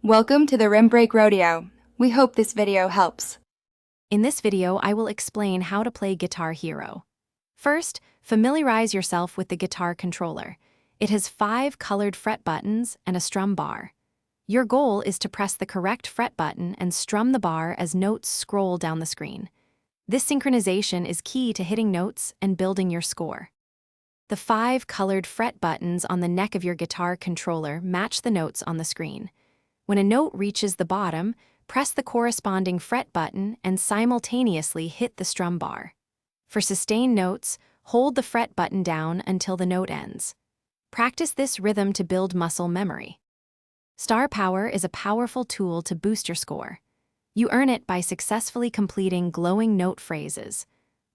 Welcome to the Rim Break Rodeo. We hope this video helps. In this video, I will explain how to play Guitar Hero. First, familiarize yourself with the guitar controller. It has 5 colored fret buttons and a strum bar. Your goal is to press the correct fret button and strum the bar as notes scroll down the screen. This synchronization is key to hitting notes and building your score. The 5 colored fret buttons on the neck of your guitar controller match the notes on the screen. When a note reaches the bottom, press the corresponding fret button and simultaneously hit the strum bar. For sustained notes, hold the fret button down until the note ends. Practice this rhythm to build muscle memory. Star Power is a powerful tool to boost your score. You earn it by successfully completing glowing note phrases.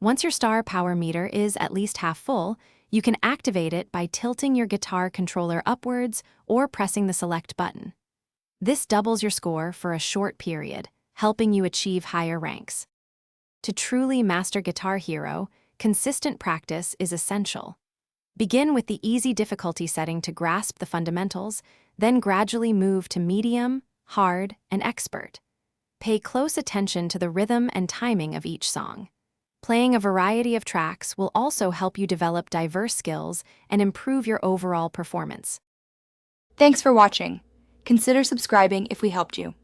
Once your Star Power meter is at least half full, you can activate it by tilting your guitar controller upwards or pressing the select button. This doubles your score for a short period, helping you achieve higher ranks. To truly master Guitar Hero, consistent practice is essential. Begin with the easy difficulty setting to grasp the fundamentals, then gradually move to medium, hard, and expert. Pay close attention to the rhythm and timing of each song. Playing a variety of tracks will also help you develop diverse skills and improve your overall performance. Thanks for watching. Consider subscribing if we helped you.